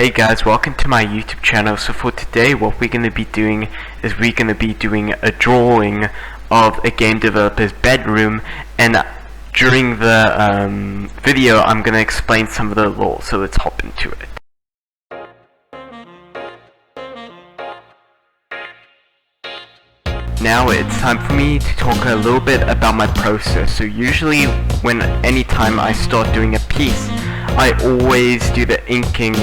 Hey guys, welcome to my YouTube channel. So for today what we're going to be doing is a drawing of a game developer's bedroom, and during the video I'm going to explain some of the lore, so let's hop into it. Now it's time for me to talk a little bit about my process. So usually anytime I start doing a piece, I always do the inking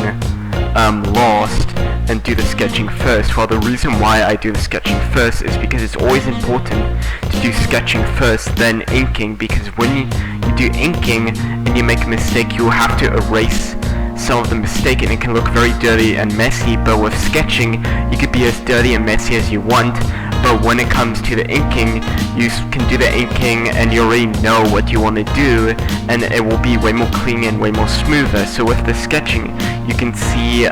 last and do the sketching first. Well, the reason why I do the sketching first is because it's always important to do sketching first, then inking, because when you do inking and you make a mistake, you'll have to erase some of the mistake and it can look very dirty and messy. But with sketching, you could be as dirty and messy as you want, but when it comes to the inking, you can do the inking and you already know what you want to do, and it will be way more clean and way more smoother. So with the sketching, you can see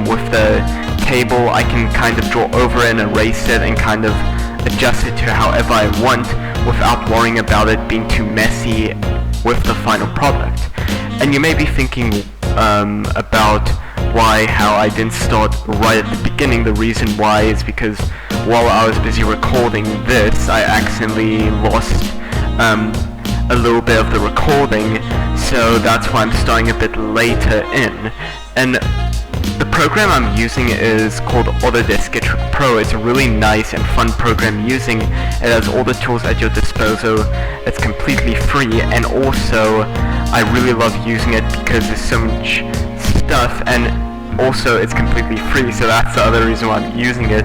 with the table, I can kind of draw over it and erase it and kind of adjust it to however I want without worrying about it being too messy with the final product. And you may be thinking about how I didn't start right at the beginning. The reason why is because while I was busy recording this, I accidentally lost a little bit of the recording, so that's why I'm starting a bit later in. And the program I'm using is called Autodesk Sketchbook Pro. It's a really nice and fun program using. It has all the tools at your disposal. It's completely free, and also I really love using it because there's so much stuff, and also it's completely free, so that's the other reason why I'm using it.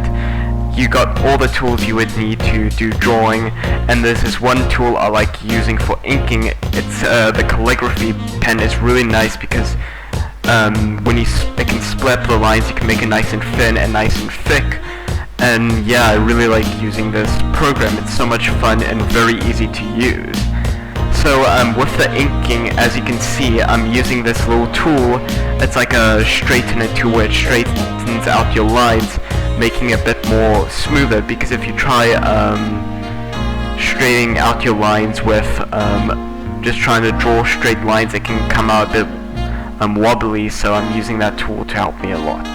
You got all the tools you would need to do drawing, and there's this one tool I like using for inking. It's the calligraphy pen. Is really nice because it can split up the lines, you can make it nice and thin and nice and thick. And yeah, I really like using this program. It's so much fun and very easy to use. So with the inking, as you can see, I'm using this little tool. It's like a straightener tool where it straightens out your lines, making it a bit more smoother, because if you try straightening out your lines with just trying to draw straight lines, it can come out a bit wobbly, so I'm using that tool to help me a lot.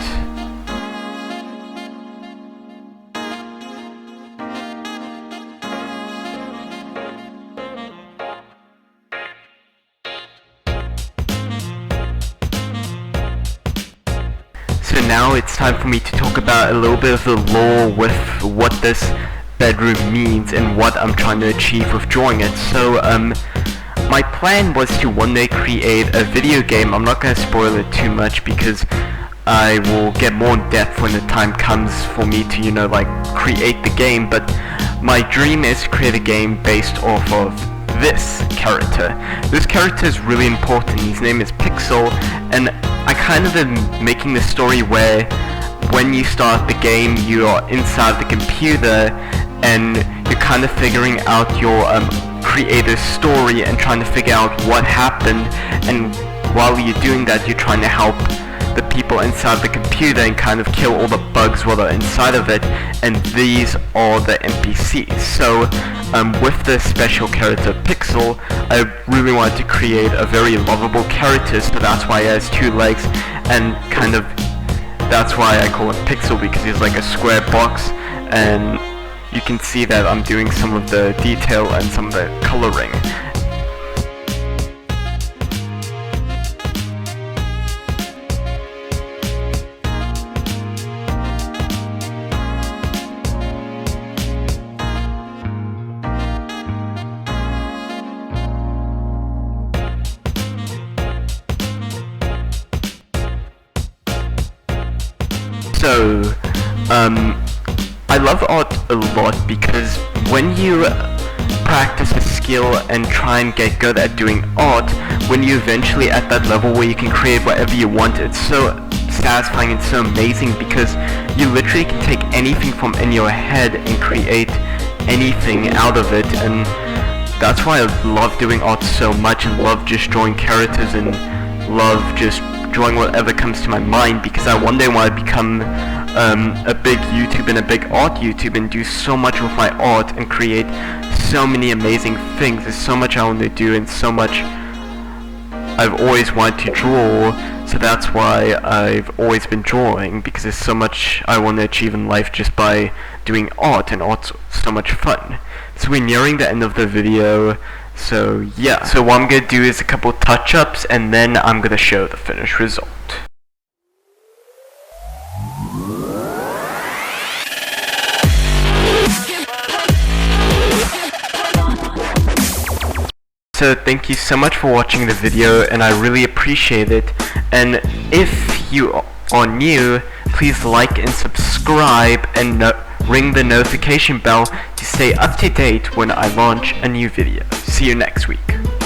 So now it's time for me to talk about a little bit of the lore with what this bedroom means and what I'm trying to achieve with drawing it. So my plan was to one day create a video game. I'm not going to spoil it too much because I will get more in depth when the time comes for me to, create the game. But my dream is to create a game based off of this character. This character is really important. His name is Pixel, and I kind of am making the story where when you start the game, you are inside the computer and you're kind of figuring out your creator's story and trying to figure out what happened, and while you're doing that, you're trying to help the people inside the computer and kind of kill all the bugs while they're inside of it, and these are the NPCs. So with this special character Pixel, I really wanted to create a very lovable character, so that's why he has two legs, and that's why I call him Pixel, because he's like a square box, and you can see that I'm doing some of the detail and some of the coloring. So, I love art a lot because when you practice a skill and try and get good at doing art, when you eventually at that level where you can create whatever you want, it's so satisfying and so amazing because you literally can take anything from in your head and create anything out of it. And that's why I love doing art so much and love just drawing characters and love just drawing whatever comes to my mind, because I one day want to become a big YouTube and a big art YouTube and do so much with my art and create so many amazing things. There's so much I want to do and so much I've always wanted to draw. So that's why I've always been drawing, because there's so much I want to achieve in life just by doing art, and art's so much fun. So we're nearing the end of the video, so yeah. So what I'm going to do is a couple touch-ups, and then I'm going to show the finished result. So thank you so much for watching the video, and I really appreciate it. And if you are new, please like and subscribe and ring the notification bell to stay up to date when I launch a new video. See you next week.